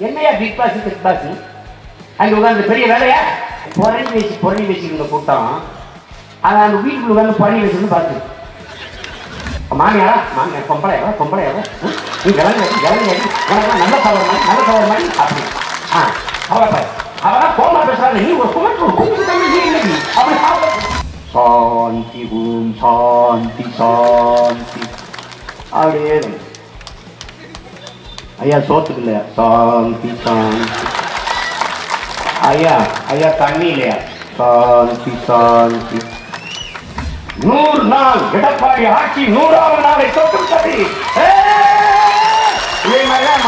என்னையா big pass அங்க உட்காந்து பெரிய வேலையா புரணி வச்சுருந்த கூட்டம் அதை அந்த வீட்டுக்குள்ள உட்காந்து பழனி வச்சுன்னு பார்த்து மாமியாரா பொம்பளையாவா நீ கிளம்பி உனக்கு நல்ல சவர் மாதிரி அப்படி அவதான் கோமா பேசுறாங்க நீ ஒரு குமட்டு அப்படி சாந்தி ஓம் சாந்தி சாந்தி அப்படியே ஐயா சோத்துக்கு இல்லையா சாந்தி சாந்தி ஐயா தண்ணி இல்லையா சாந்தி சாந்தி 100 நாள் எடப்பாடி ஆட்சி 100வது நாளை தொட்டுவிட்டது. இதே மாதிரிதான்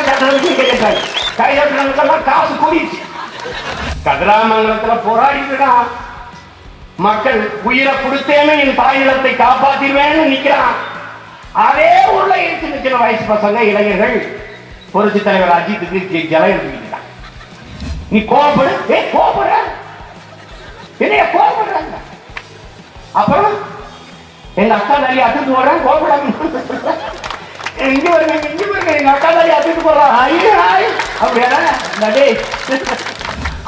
கட்டணத்துக்கு கேட்டாங்க. கைதட்டுறதுக்கெல்லாம் காசு கூடிச்சு. கதிராமங்கலத்துல போராடிட்டுனா மக்கள் உயிரை கொடுத்தேன்னு என் தாய் நிலத்தை காப்பாத்திடுவேன்னு நிக்கிறான். அதே ஊர்ல சின்ன வயசு பசங்க இளைஞர்கள் புரட்சி தலைவர் அஜித்துக்கு ஜலம் எழுதிட்டான். நீ கோபப்படு கோபப்படுற என்னைய கோபப்படுறாங்க. அப்புறம் எங்க அக்கா தாலி அத்துட்டு போறேன் கோபப்படாம இங்க வருங்க எங்க அக்கா தாலி அத்துட்டு போறான் அப்படியா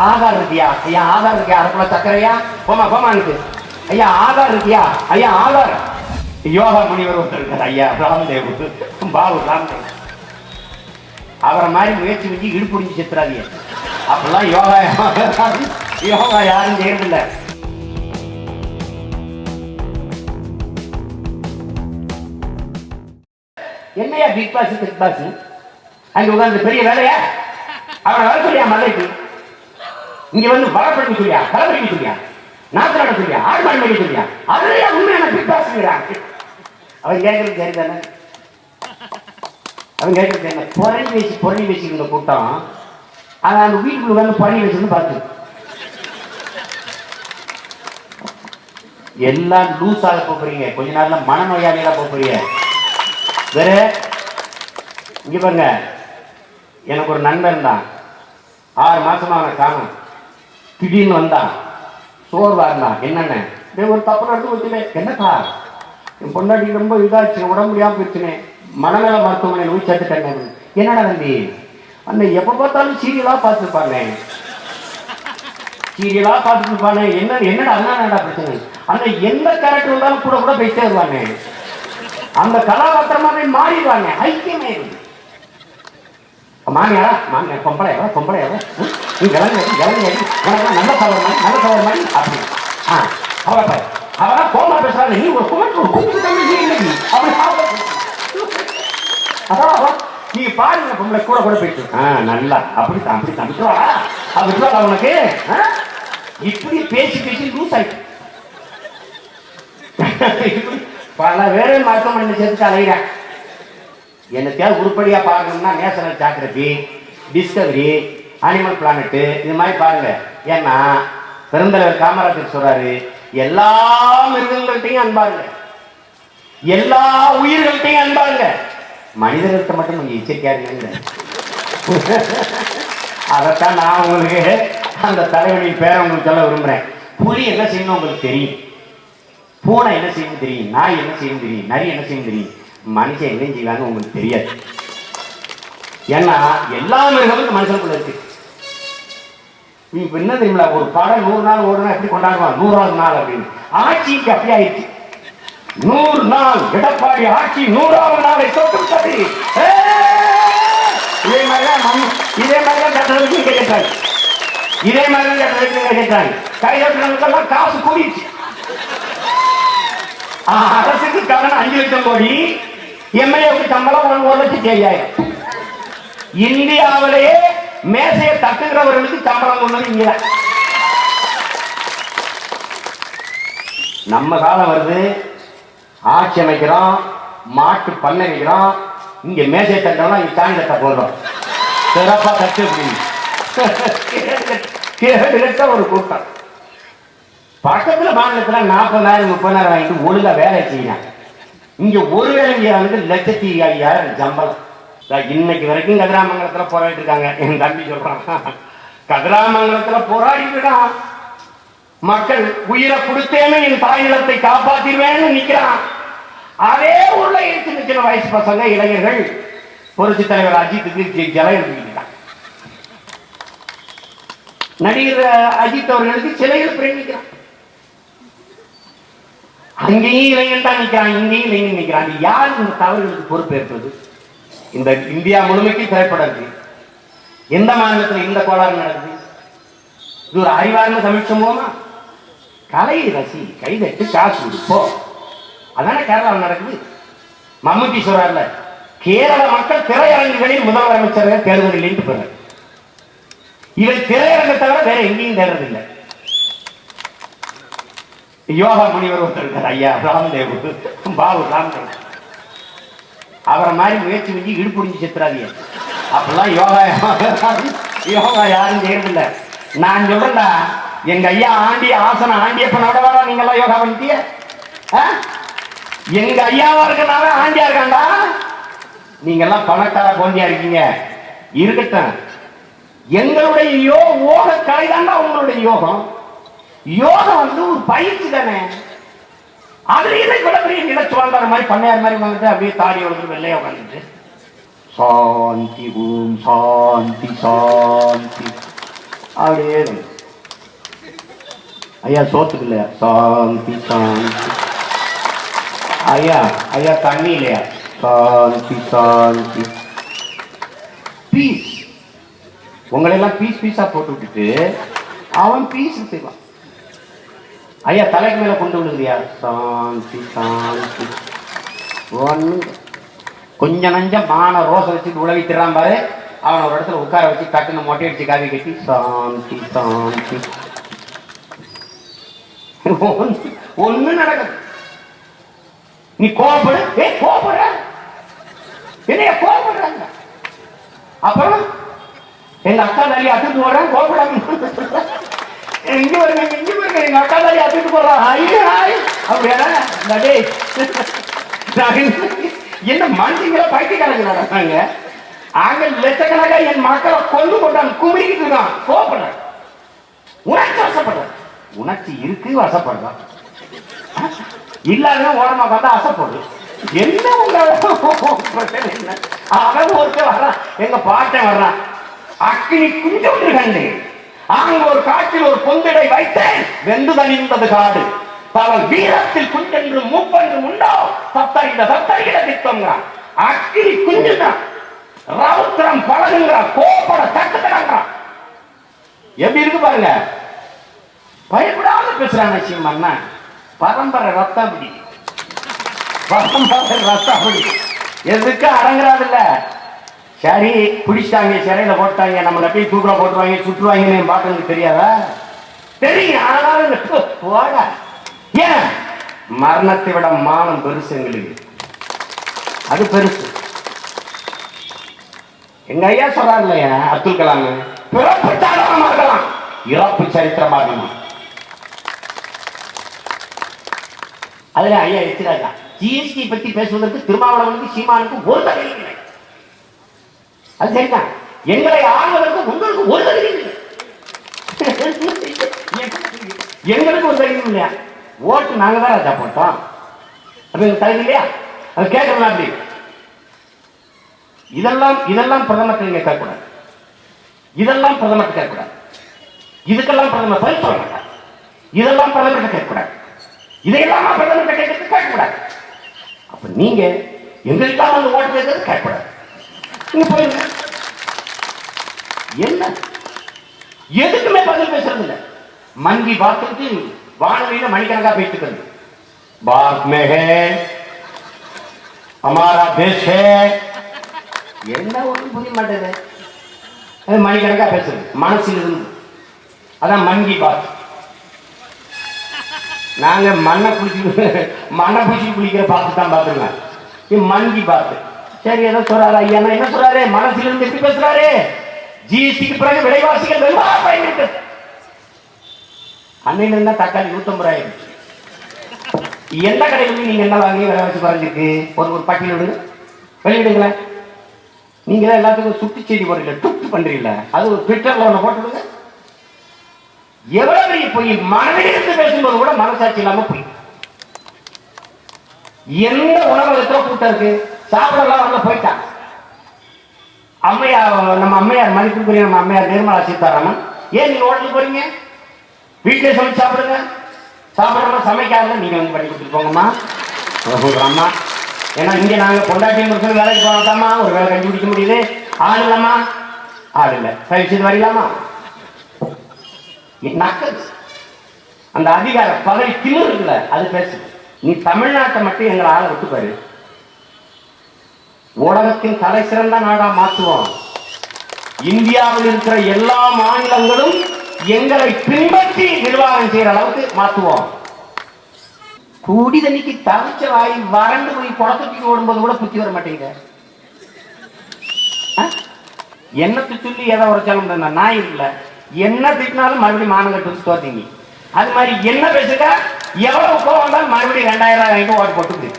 ஆதார் இருக்கியா ஐயா ஆதார் இருக்கியா அரக்குள்ள சக்கரையா கோமானுக்கு ஐயா ஆதார் இருக்கியா ஐயா ஆதார் யோகா முனிவர் ஒருத்தர் இருக்கார் ஐயா ராம்தேவ் பாபு ராம்தேவ் அவரை மாதிரி முயற்சி வச்சு இடுப்புடிஞ்சு செத்துறாதீங்க. அப்பெல்லாம் யோகா யாரும் செய்யறதில்லை. என்னையா பிக் பாஸ் அங்க உட்காந்து பெரிய வேலையா அவனை வர சொல்லியா மலைக்கு இங்க வந்து வளப்படுத்த சொல்லியா கலப்படிக்க சொல்லியா நாட்டு நட சொல்லியா ஆடு மாடு மேடி சொல்லியா அதுலயா உண்மையான பிக் பாஸ் அவன் கேட்கறது சரிதானே அவன் கேட்கறது என்ன புரணி வச்சுருந்த கூட்டம் அதை அந்த வீட்டுக்குள்ள வந்து பழனி வச்சுன்னு பார்த்து எல்லாம் லூஸாக போறீங்க. கொஞ்ச நாள்ல மனநோயாளிகளா போறீங்க. வேற இங்க பாருங்க எனக்கு ஒரு நண்பன் தான் 6 மாசமா அவனை காணும். திடீர்னு வந்தான் சோர்வா இருந்தான். என்னென்ன ஒரு தப்பு நடந்து போச்சுனே என்னக்கா என் பொண்டாட்டி ரொம்ப இதாச்சு உடம்பு முடியாம போச்சுனே மனநல மருத்துவமனை நோய் சேர்த்துட்டேன். என்னடா தம்பி அந்த எப்ப பார்த்தாலும் சீரியலா பார்த்துருப்பாங்க என்னடா அண்ணா பிரச்சனை அந்த எந்த கேரக்டர் இருந்தாலும் கூட போயிட்டே வருவாங்க. அந்த கதாபாத்திரமாவே மாறிடுவாங்க. ஐக்கியமே மாமியாரா பொம்பளையாவா நீ கிளம்பி உனக்கு நல்ல சவர் மாதிரி அப்படி அவதான் கோமா பேசுறாங்க நீ ஒரு அப்படி அதான் நீ பாருங்க பொம்பளை கூட போயிட்டு நல்லா அப்படித்தான் உனக்கு இப்படி பேசி லூஸ் ஆயிட்டு பல பேரு மருத்துவமனை சேர்த்து அலைகிறான். என்னத்தையாவது உருப்படியா பார்க்கணும்னா national geography Discovery animal planet இது மாதிரி பாருங்க. ஏன்னா பெருந்தலைவர் காமராஜர் சொல்றாரு எல்லா மிருகங்கள்ட்டையும் அன்பாருங்க எல்லா உயிர்கள்ட்டையும் அன்பாருங்க மனிதர்கள்ட்ட மட்டும் நீங்க எச்சரிக்கையா இருங்க. அதைத்தான் நான் உங்களுக்கு அந்த தலைவனின் பேரை உங்களுக்கு சொல்ல விரும்புறேன். புலி என்ன செய்யணும் உங்களுக்கு தெரியும், பூனை என்ன செய்யணும் தெரியும், நாய் என்ன செய்யணும் தெரியும், நரி என்ன செய்யணும் தெரியும், மனுஷன் என்ன செய்வாங்க உங்களுக்கு தெரியாது. ஏன்னா எல்லா மிருகமும் மனுஷனுக்குள்ள இருக்கு. இப்ப என்ன தெரியுங்களா ஒரு படம் 100 நாள் ஓடுனா எப்படி கொண்டாடுவான் 100வது நாள் அப்படின்னு. ஆட்சிக்கு அப்படி ஆயிடுச்சு. 100 நாள் எடப்பாடி ஆட்சி 100வது நாளை தொட்டுவிட்டது. இதே மாதிரிதான் கட்டணத்துக்கு கேட்டாங்க. கைதட்டுறதுக்கெல்லாம் காசு கூடிச்சு. அரசுக்கு கடன் 5 லட்சம் கோடி, எம்எல்ஏவுக்கு சம்பளம் 1,50,000. இந்தியாவிலேயே மேசையை தட்டுகிறவர்களுக்கு சம்பளம் கொண்டது இங்க. நம்ம காலம் வருது, ஆட்சி அமைக்கிறோம், மாட்டு பண்ணை வைக்கிறோம், இங்க மேசையை தட்டோம்னா இங்க சாணி தட்ட போடுறோம். சிறப்பா தட்டு கேட்ட ஒரு கூட்டம். பக்கத்துல மாநிலத்துல 40,000 30,000 வாங்கிட்டு ஒழுங்கா வேலை செய்யலாம். இங்க ஒரு வேலை செய்யறவங்க 1,50,000 சம்பளம். இன்னைக்கு வரைக்கும் கதிராமங்கலத்துல போராடிட்டு இருக்காங்க. என் தம்பி சொல்றான் கதிராமங்கலத்துல போராடிட்டு மக்கள் உயிரை கொடுத்தேன்னு என் தாய் நிலத்தை காப்பாத்திடுவேன்னு நிக்கிறான். அதே ஊர்ல சின்ன வயசு பசங்க இளைஞர்கள் புரட்சி தலைவர் அஜித்துக்கு சிலை எழுதிட்டான். நடிகர் அஜித் அவர்களுக்கு சிலைகள் பிரேமிக்கிறான். அங்கேயும் இளைஞன் தான் நிற்கிறான், இங்கேயும் இளைஞன் நிற்கிறான். யார் இந்த தவறுகளுக்கு பொறுப்பேற்பது? இந்த இந்தியா முழுமைக்கு திரைப்படம் இருக்கு. எந்த மாநிலத்தில் இந்த கோளாறு நடக்குது? இது ஒரு அறிவார்ந்த தமிழ் சமூகமா? கலை ரசி, கைதட்டு, காசு கொடுப்போ, அதான கேரளாவில் நடக்குது. மம்முட்டி சொல்றாருல, கேரள மக்கள் திரையரங்குகளில் முதல்வர் அமைச்சர்கள் தேர்தலில் போறாரு. இவன் திரையரங்கை தவிர வேற எங்கேயும் தேடுறதில்லை. யோகா முனிவர் ஒருத்தர் இருக்கார், ஐயா ராம்தேவ், பாபு ராம்தேவ். அவரை மாதிரி முயற்சி செஞ்சு இடுப்புடிஞ்சு செத்துறாதீங்க. அப்பெல்லாம் யோகா யாரும் செய்யறதில்லை. நான் சொல்றேன்டா, எங்க ஐயா ஆண்டி ஆசன ஆண்டியப்பனோட வர நீங்க எல்லாம் யோகா பண்ணிட்டிய? எங்க ஐயாவா இருக்கனால ஆண்டியா இருக்காண்டா. நீங்க எல்லாம் பணக்கார கோண்டியா இருக்கீங்க, இருக்கட்டும். எங்களுடைய யோக கலை தாண்டா உங்களுடைய யோகம். யோகம் வந்து ஒரு பயிற்சி தானே. அதுல இதை கூட பெரிய நிலச்சு வாழ்ந்தார மாதிரி பண்ணையார் மாதிரி வந்துட்டு அப்படியே தாடி வளர்ந்து வெள்ளையா உட்காந்துட்டு சாந்தி ஓம் சாந்தி சாந்தி அப்படியே ஐயா சோத்துக்கு இல்லையா சாந்தி சாந்தி, ஐயா ஐயா தண்ணி இல்லையா சாந்தி சாந்தி, பீஸ். உங்களை எல்லாம் பீஸ் பீஸா போட்டு விட்டுட்டு அவன் பீஸ் செய்வான். ஐயா தலைக்கு மேல கொண்டு விடுங்கயா சாந்தி சாந்தி. ஒண்ணு கொஞ்சம் நஞ்சம் மான ரோசை வச்சுட்டு உழவி திறான் பாரு, அவனை ஒரு இடத்துல உட்கார வச்சு கட்டுன மொட்டை அடிச்சு காவி கட்டி சாந்தி சாந்தி. ஒண்ணு நடக்குது. நீ கோபப்படு, கோபப்படுற என்னைய கோபப்படுறாங்க. அப்புறம் எங்க அக்கா தாலி அத்துட்டு போடுறேன், கோபப்படாம இங்க வருங்க இங்க வருங்க, எங்க அக்கா தாலி அத்துட்டு போடுறான் அப்படியா? என்ன மனுஷங்களை பைத்தியக்காரங்க நடந்தாங்க. அங்க லட்சக்கணக்கா என் மக்களை கொண்டு கொண்டாங்க, குமிரிக்கிட்டு இருக்கான், கோபப்படுறான், உணர்ச்சி வசப்படுறான். உணர்ச்சி இருக்கு, வசப்படுறான். இல்லாத ஓரமா பார்த்தா அசைப்படு. என்ன உங்க பிரச்சனை? என்ன அவன் ஒருத்தர் வர்றான், எங்க பாட்டன் வர்றான், அக்கினி குஞ்சு விட்டுருக்காங்க. அங்க ஒரு காட்டில் ஒரு பொந்திடை வைத்தேன், வெந்து தணிந்தது காடு. பவன் வீரத்தில் குஞ்சென்று மூப்பென்று உண்டோ சத்தரிட சத்தரிட திட்டம்ங்கிறான். அக்கினி குஞ்சுதான் ரவுத்திரம் பழகுங்கிறான், கோப்பட தட்டுக்கிறான். எப்படி இருக்கு பாருங்க. பயப்படாம பேசுறாங்க சீமண்ணா. பரம்பரை ரத்தாபடி, பரம்பரை ரத்தாபடி எதுக்கு அடங்குறாது இல்ல. சரி பிடிச்சிட்டாங்க, சிறையில போட்டாங்க, நம்ம போய் தூக்கில போட்டுருவாங்க, சுற்றுவாங்கன்னு பாட்டுக்கு தெரியாதா? தெரியும். ஆனாலும் போட ஏன் மரணத்தை விட மானம் பெருசு எங்களுக்கு, அது பெருசு. எங்க ஐயா சொல்றாரு இல்லையா அப்துல் கலாம், பிறப்பு சாதகமா இருக்கலாம், இறப்பு சரித்திரமா இருக்கணும். அதுல ஐயா எச்சிராஜா ஜிஎஸ்டி பத்தி பேசுவதற்கு திருமாவளவனுக்கு சீமானுக்கு ஒரு தகுதி இல்லை. அது சரிதான். எங்களை ஆள்வதற்கு உங்களுக்கு ஒரு தகுதி இல்லை, எங்களுக்கு ஒரு தகுதி இல்லையா? ஓட்டு நாங்க தான் ராஜா போட்டோம், அது தகுதி இல்லையா? அது கேட்கணும். அப்படி இதெல்லாம் இதெல்லாம் பிரதமர் நீங்க கேட்கக்கூடாது, இதெல்லாம் பிரதமர் கேட்கக்கூடாது, இதுக்கெல்லாம் பிரதமர் பதில் சொல்ல மாட்டார், இதெல்லாம் பிரதமர் கேட்கக்கூடாது, இதையெல்லாம் பிரதமர் கேட்கக்கூடாது. அப்ப நீங்க எங்களுக்காக வந்து ஓட்டு கேட்கறது கேட்கக்கூடாது. நீங்க போயிருங்க. என்ன எதுக்குமே பதில் பேசுறது இல்லை. மங்கி பாத்துக்கு வானொலியில மணிக்கணக்கா பேசிக்கிறது. பாரத் மே ஹை, ஹமாரா தேஷ் ஹை, என்ன ஒன்றும் புரிய மாட்டேது. மணிக்கணக்கா பேசுறது மனசில் இருந்து. அதான் மங்கி பாத். நாங்க மண்ணை பூச்சி குளிக்கிற பார்த்து தான் பார்த்துருங்க. மங்கி பாத்து. சரி ஏதோ சொல்றாரு ஐயா, என்ன சொல்றாரு? மனசில் இருந்து எப்படி பேசுறாரு? ஜிஎஸ்டிக்கு பிறகு விலைவாசிகள் வெகுவாக பயன்படுத்து. அன்னையில இருந்தா தக்காளி 150 ரூபாய். எந்த கடையில நீங்க என்ன வாங்கி விலைவாசி குறைஞ்சிருக்கு? ஒரு பட்டியல் விடுங்க, வெளியிடுங்களேன். நீங்க தான் எல்லாத்துக்கும் சுத்தி செய்தி போடுறீங்க, ட்விட் பண்றீங்கள, அது ஒரு ட்விட்டர்ல ஒண்ணு போட்டுடுங்க. எவ்வளவு பெரிய போய் மனதிலிருந்து பேசும்போது கூட மனசாட்சி இல்லாம போய். எந்த உணவகத்துல கூட்டம் இருக்கு, சாப்பிடலாம் வரல போயிட்டான். அம்மையார், நம்ம அம்மையார் மதிப்புக்குரிய நம்ம அம்மையார் நிர்மலா சீதாராமன், ஏன் நீங்க ஹோட்டலுக்கு போறீங்க? வீட்டிலே சமைச்சு சாப்பிடுங்க. சாப்பிடாம சமைக்காத நீங்க வந்து பண்ணி கொடுத்துட்டு போங்கம்மா அம்மா. ஏன்னா இங்க நாங்க பொண்டாட்டி முடிச்சு வேலைக்கு போனாதாம்மா ஒரு வேலை கஞ்சி குடிக்க முடியுது. ஆள் இல்லம்மா, ஆள் இல்லை, தயவு செய்து வரலாமா? நக்கல் அந்த அதிகார பதவி திமிர் இருக்குல்ல, அது பேசுது. நீ தமிழ்நாட்டை மட்டும் எங்களை ஆளை விட்டு பாரு, உலகத்தின் தலை சிறந்த நாடா மாற்றுவோம். இந்தியாவில் இருக்கிற எல்லா மாநிலங்களும் எங்களை பின்பற்றி நிர்வாகம் செய்யற அளவுக்கு மாற்றுவோம். கூடி தண்ணிக்கு தவிச்ச வாய் வறண்டு போய் குளத்துக்கு ஓடும்போது கூட புத்தி வர மாட்டேங்க. என்னத்தை சொல்லி எதை உரைச்சாலும் நாய் இல்லை, என்ன திட்டினாலும் மறுபடியும் மானம் கட்டு தோத்தீங்க. அது மாதிரி என்ன பேசுக, எவ்வளவு கோவம் வந்தாலும் மறுபடியும் 2000 வாங்கிட்டு ஓட்டு போட்டு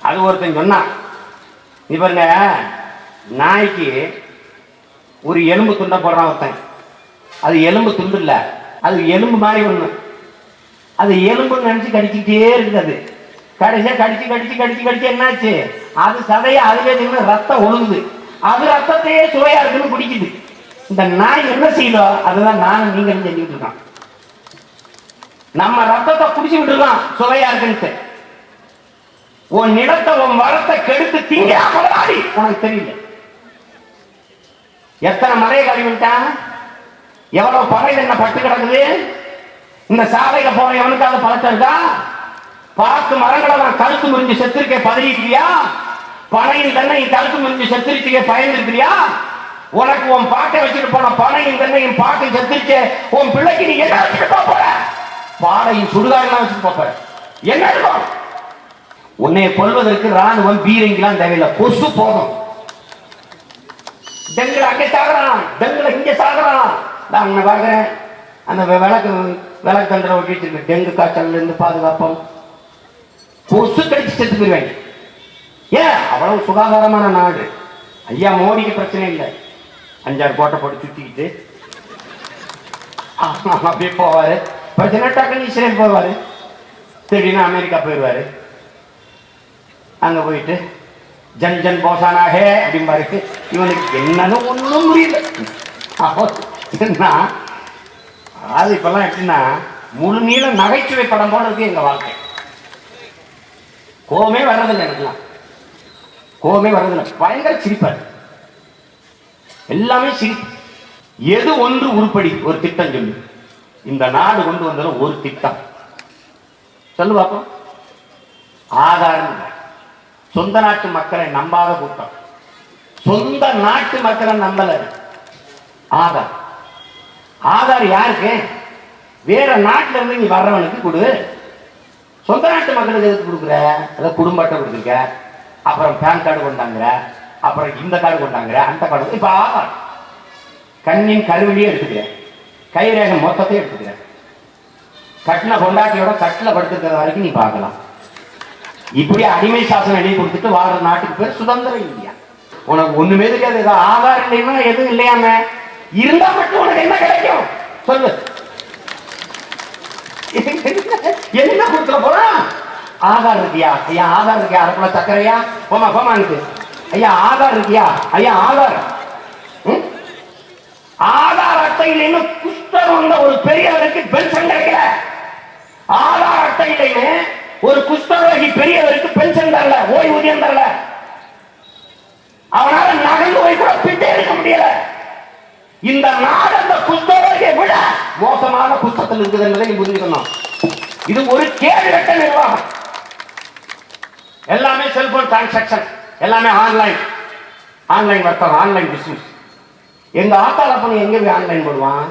அது ஒருத்தன் சொன்னான். நீ பாருங்க, நாய்க்கு ஒரு எலும்பு துண்டை போடுறான் ஒருத்தன். அது எலும்பு துண்டு இல்ல, அது எலும்பு மாதிரி ஒண்ணு. அது எலும்புன்னு நினைச்சு கடிச்சுக்கிட்டே இருக்குது. கடைசியா கடிச்சு கடிச்சு கடிச்சு கடிச்சு என்னாச்சு, அது சதைய அதுவே தின்னு ரத்தம் ஒழுகுது. அது ரத்தத்தையே சுவையா இருக்குன்னு குடிக்குது. இந்த நாய் என்ன செய்யணும், அதுதான் நானும் நீங்களும் செஞ்சுட்டு இருக்கோம். நம்ம ரத்தத்தை குடிச்சுக்கிட்டு இருக்கோம் சுவையா இருக்குன்னு. உன் நிலத்தை உன் மரத்தை கெடுத்து திங்க உனக்கு தெரியல. எத்தனை மலையை கழிவிட்டான், எவ்வளவு பறை என்ன பட்டு கிடக்குது. இந்த சாலையில போற எவனுக்காவது பழக்கம் இருக்கா? பார்த்து மரங்களை நான் கழுத்து முறிஞ்சு செத்துருக்கே பதறிக்கிறியா? பனையின் தென்னையும் கழுத்து முறிஞ்சு செத்துருச்சுக்கே பயந்துருக்கிறியா? உனக்கு உன் பாட்டை வச்சுட்டு போன பனையும் தென்னையும் பாட்டை செத்துருச்சே, உன் பிள்ளைக்கு நீ என்ன வச்சுட்டு போற? பாடையும் சுடுகாடுலாம் வச்சுட்டு போற. என்ன இருக்கும்? உன்னை கொள்வதற்கு ராணுவம் பீரங்கிலாம் தேவையில்லை, கொசு போதும். டெங்குல அங்கே சாகுறான், டெங்குல இங்க சாகுறான். நான் பாக்குறேன் அந்த விளக்கு தண்டரை ஒட்டி வச்சிருக்கு. டெங்கு காய்ச்சல்ல இருந்து பாதுகாப்போம். கொசு கடிச்சு செத்து போயிருவாங்க. ஏன் அவ்வளவு சுகாதாரமான நாடு. ஐயா மோடிக்கு பிரச்சனை இல்லை, 5-6 கோட்டை போட்டு சுத்திக்கிட்டு அப்படியே போவாரு. பிரச்சனை டக்குன்னு இஸ்ரேல் போவாரு, திடீர்னு அமெரிக்கா போயிடுவாரு. அங்க போயிட்டு ஜன் ஜன் போசானாகே அப்படிம்பாரு. இவனுக்கு என்னன்னு ஒண்ணும் புரியல. அது இப்பெல்லாம் எப்படின்னா முழு நீள நகைச்சுவை படம் போல இருக்கு எங்க வாழ்க்கை. கோவமே வர்றதில்லை, எனக்குலாம் கோவமே வர்றதில்லை. பயங்கர சிரிப்பார், எல்லாமே சிரிப்பு. எது ஒன்று உருப்படி ஒரு திட்டம் சொல்லு. இந்த நாடு கொண்டு வந்தாலும் ஒரு திட்டம் சொல்லு பார்ப்போம். ஆதாரம் சொந்த நாட்டு மக்களை நம்பாத கூட்டம், சொந்த நாட்டு மக்களை நம்பல. ஆதார் ஆதார் யாருக்கு? வேற நாட்டில இருந்து நீ வர்றவனுக்கு கொடு. சொந்த நாட்டு மக்களுக்கு எதுக்கு கொடுக்குற? அதாவது குடும்ப அட்டை கொடுத்துருக்க, அப்புறம் பேன் கார்டு கொண்டாங்கிற, அப்புறம் இந்த கார்டு கொண்டாங்கிற, அந்த கார்டு. இப்ப ஆதார் கண்ணின் கருவிலேயே எடுத்துக்கிற, கைரேகை மொத்தத்தையும் எடுத்துக்கிற, கட்டின பொண்டாட்டியோட கட்டில படுத்துக்கிற வரைக்கும் நீ பார்க்கலாம். இப்படி அடிமை சாசனம் எழுதி கொடுத்துட்டு வாழ்ற நாட்டுக்கு பேர் சுதந்திர இந்தியா. உனக்கு ஒண்ணுமே தெரியாது. ஆதார் இல்லைன்னா எதுவும் இல்லையாம இருந்தா மட்டும் உனக்கு என்ன கிடைக்கும் சொல்லு. என்ன கொடுத்துல போற? ஆதார் இருக்கியா? ஐயா ஆதார் இருக்கியா? அரக்குள்ள சக்கரையா? போமா போமானுக்கு. ஐயா ஆதார் இருக்கியா? ஐயா ஆதார். ஆதார் அட்டை இல்லைன்னு குஷ்டம் வந்த ஒரு பெரியவருக்கு பென்ஷன் கிடைக்கல. ஆதார் அட்டை இல்லைன்னு ஒரு குஷ்டரோகி பெரியவருக்கு பென்ஷன் தரல, ஓய்வூதியம் தரல. அவனால நகர்ந்து போய் கூட பிட்டே எடுக்க முடியல. இந்த நாடு அந்த குஷ்டரோகியை விட மோசமான குஷ்டத்தில் இருக்குது என்பதை நீ புரிஞ்சுக்கணும். இது ஒரு கேடுகட்ட நிர்வாகம். எல்லாமே செல்போன் டிரான்சாக்சன், எல்லாமே ஆன்லைன், ஆன்லைன் வர்த்தகம், ஆன்லைன் பிசினஸ். எங்க ஆத்தால பண்ணி எங்க போய் ஆன்லைன் போடுவான்?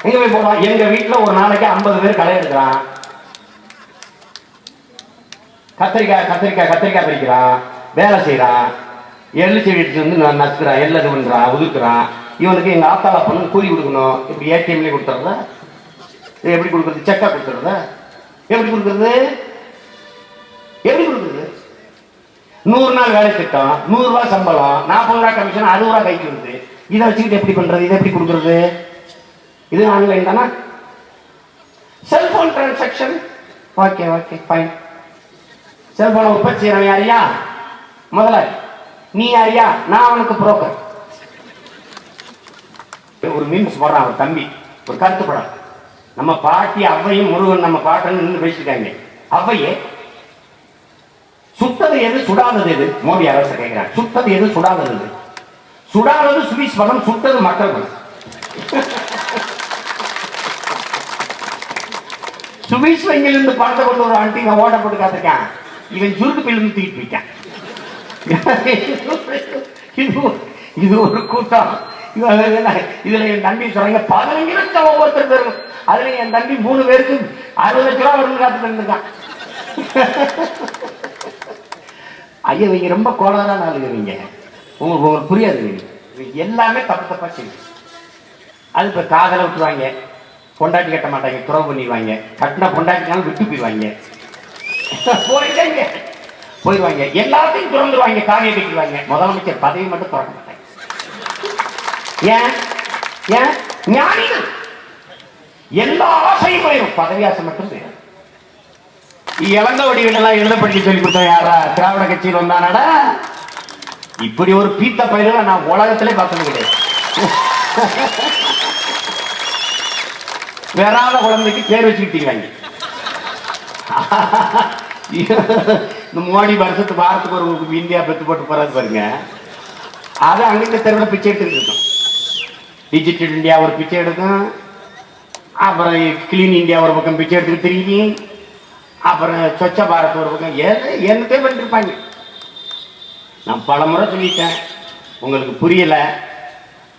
எங்க போய் போடுவான்? எங்க வீட்டுல ஒரு நாளைக்கு 50 பேர் களை எடுக்கிறான். கத்திரிக்காய் கத்திரிக்காய் கத்திரிக்காய் பறிக்கிறான், வேலை செய்யறான், எள்ளு செடி வந்து நசுக்கிறான், எள்ளது பண்றான், உதுக்குறான். இவனுக்கு எங்க ஆத்தால பண்ணு கூலி கொடுக்கணும். இப்படி ஏடிஎம்ல கொடுத்துறத, எப்படி கொடுக்கறது? செக்கா கொடுத்துறத எப்படி கொடுக்கறது? எப்படி கொடுக்குறது? 100 நாள் வேலை திட்டம், 100 ரூபாய் சம்பளம், 40 ரூபாய் கமிஷன், 60 ரூபாய் கைக்கு வருது. இதை வச்சுக்கிட்டு எப்படி பண்றது? இதை எப்படி கொடுக்கறது? இது ஆன்லைன் தானே. Cellphone transaction, okay okay fine. செல்போனை உற்பத்தி செய்யறவன் யாரியா? முதலாளி. நீ யாரியா? நான் அவனுக்கு புரோக்கர். ஒரு மீன்ஸ் போடுறான் ஒரு தம்பி, ஒரு கருத்து படம். நம்ம பாட்டி அவ்வையும் முருகன் நம்ம பாட்டன்னு நின்று பேசிட்டாங்க. அவ்வையே சுட்டது எது சுடாதது எது? மோடி அரசு கேட்கிறார். சுட்டது எது சுடாதது எது? சுடாதது சுவிஸ் படம், சுட்டது மக்கள் படம். சுவிஸ் வங்கியில் இருந்து பணத்தை கொண்டு ஒரு ஆண்டி ஓட்ட போட்டு காத்திருக்கான். இவன் சுருக்கு பில்லு தூக்கிட்டு போயிட்டான். இது ஒரு கூட்டம். இதுல என் தம்பி சொல்றாங்க 15 லட்சம் ஒவ்வொருத்தர் பேரும். அதுல என் தம்பி 3 பேருக்கு 60 லட்சம் ரூபாய் வரும்னு காத்துட்டு இருந்திருக்கான். ஐயா இவங்க ரொம்ப கோளாறான ஆளுங்க. உங்களுக்கு புரியாது. எல்லாமே தப்பு தப்பா செய்யும். அது இப்ப காதலை விட்டுருவாங்க, பொண்டாட்டி கட்ட மாட்டாங்க, துறவு பண்ணிடுவாங்க. கட்டின பொண்டாட்டினாலும் விட்டு போயிடுவாங்க, போயிடுவாங்க. எல்லாத்தையும் திறந்துருவாங்க, காவியை கட்டிடுவாங்க. முதலமைச்சர் பதவி மட்டும் திறக்க மாட்டாங்க. ஏன்? ஏன்? ஞானிகள் எல்லா ஆசையும் போயிடும், பதவி ஆசை மட்டும் போயிடும். இளந்த வடிவெல்லாம் எழுதப்படி சொல்லி கொடுத்தோம் யாரா? திராவிட கட்சியில் வந்தானடா. இப்படி ஒரு பீத்த பயில நான் உலகத்திலே பார்த்தது கிடையாது. வேறாத குழந்தைக்கு பேர் வச்சுக்கிட்டீங்க. இந்த மோடி வருஷத்துக்கு வாரத்துக்கு ஒரு இந்தியா பெற்று போட்டு போறது பாருங்க. அதை அங்கிட்ட தெருவில் பிச்சை எடுத்துக்கிட்டு இருக்கோம். டிஜிட்டல் இந்தியா ஒரு பிச்சை எடுக்கும், அப்புறம் கிளீன் இந்தியா ஒரு பக்கம் பிச்சை எடுத்துக்கிட்டு தெரியுங்க, அப்புறம் ஸ்வச்ச பாரத் ஒரு பக்கம். என்னத்தே பண்ணிருப்பாங்க. நான் பல முறை சொல்லிட்டேன், உங்களுக்கு புரியல.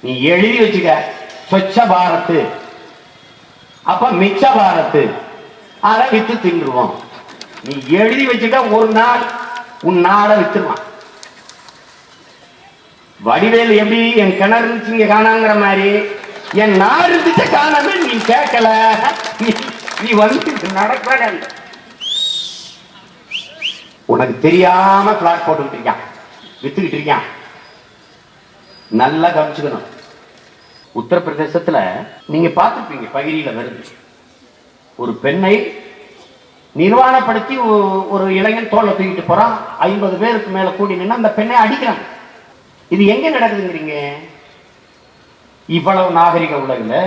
நீ எழுதி வச்சுக்க, ஸ்வச்ச பாரத் அப்ப மிச்ச பாரத், அதை வித்து தின்றுவோம். நீ எழுதி வச்சுக்க, ஒரு நாள் உன் நாடை வித்துருவான். வடிவேல் எப்படி என் கிணறு இருந்துச்சு காணாங்கிற மாதிரி என் நாடு இருந்துச்சு காணாம நீ கேட்கல. நீ வந்து நடக்க உனக்கு தெரியாம பிளாட் போட்டுக்கிட்டு இருக்கான், வித்துக்கிட்டு இருக்கான். நல்லா கவனிச்சுக்கணும். உத்தரப்பிரதேசத்துல நீங்க பார்த்துருப்பீங்க, பகிரியில வருது. ஒரு பெண்ணை நிர்வாணப்படுத்தி ஒரு இளைஞன் தோலை தூக்கிட்டு போறான். 50 பேருக்கு மேல கூடி நின்று அந்த பெண்ணை அடிக்கிறாங்க. இது எங்க நடக்குதுங்கிறீங்க? இவ்வளவு நாகரிக உலகில்,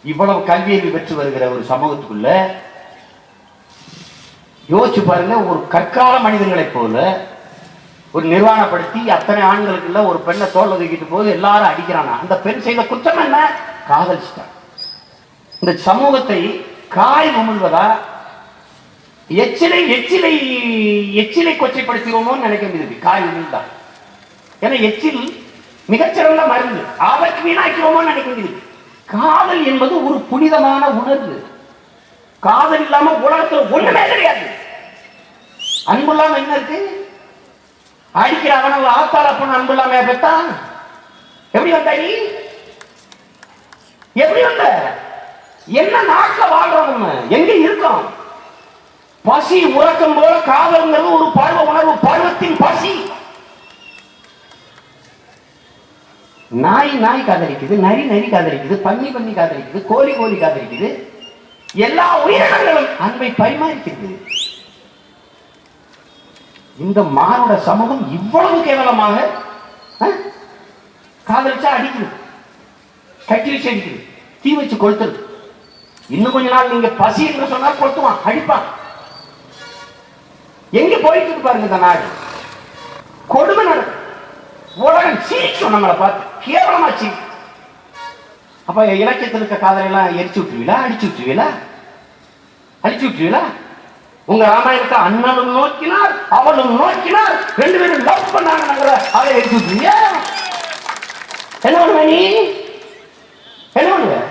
இவ்வளவு கல்வியை பெற்று வருகிற ஒரு சமூகத்துக்குள்ள யோசிச்சு பாருங்க. ஒரு கற்கால மனிதர்களை போல ஒரு நிர்வாணப்படுத்தி அத்தனை ஆண்களுக்குள்ள ஒரு பெண்ணை தோல் ஒதுக்கிட்டு போது எல்லாரும் அடிக்கிறானா? அந்த பெண் செய்த குற்றம் என்ன? காதலிச்சிட்டான். இந்த சமூகத்தை காய் உமிழ்வதா, எச்சிலை எச்சிலை எச்சிலை கொச்சைப்படுத்துவோமோன்னு நினைக்க முடியுது. காய் உமிழ்தான். ஏன்னா எச்சில் மிகச்சிறந்த மருந்து, ஆபத்து வீணாக்கிறோமோ நினைக்க முடியுது. காதல் என்பது ஒரு புனிதமான உணர்வு. காதல் இல்லாம உலகத்தில் ஒண்ணுமே கிடையாது. அன்பு இல்லாம என்ன இருக்கு? அடிக்கிற அவன ஆத்தால பொண்ணு அன்பு இல்லாம பெத்தான். எப்படி வந்த நீ? எப்படி வந்த? என்ன நாட்டுல வாழ்றோம் நம்ம? எங்க இருக்கோம்? பசி உறக்கம் போல காதல்ங்கிறது ஒரு பருவ உணர்வு, பருவத்தின் பசி. நாய் நாய் காதலிக்குது, நரி நரி காதலிக்குது, பன்னி பன்னி காதலிக்குது, கோழி கோழி காதலிக்குது. எல்லா உயிரினங்களும் அன்பை பரிமாறிக்கிறது. இந்த மானுட சமூகம் இவ்வளவு கேவலமாக காதலிச்சா அடிக்குது, கட்டி வச்சு அடிக்குது, தீ வச்சு கொளுத்துறது. இன்னும் கொஞ்ச நாள் நீங்க பசி என்று சொன்னா கொளுத்துவான், அடிப்பான். எங்க போயிட்டு பாருங்க இந்த நாடு. கொடுமை நடக்கும். உலகம் சீக்கும் நம்மளை பார்த்து, கேவலமா சீக்கும். அப்ப இலக்கியத்தில் இருக்க காதலை எல்லாம் எரிச்சு விட்டுருவீங்களா? அடிச்சு விட்டுருவீங்களா? அடிச்சு விட்டுருவீங்களா? உங்க ராமாயணத்தை அண்ணனும் நோக்கினார், அவளும் நோக்கினார், 2 பேரும் லவ் பண்ணாங்க, அதை எரிச்சு விட்டுருவீங்க? என்ன பண்ணுவ நீ? என்ன பண்ணுவ?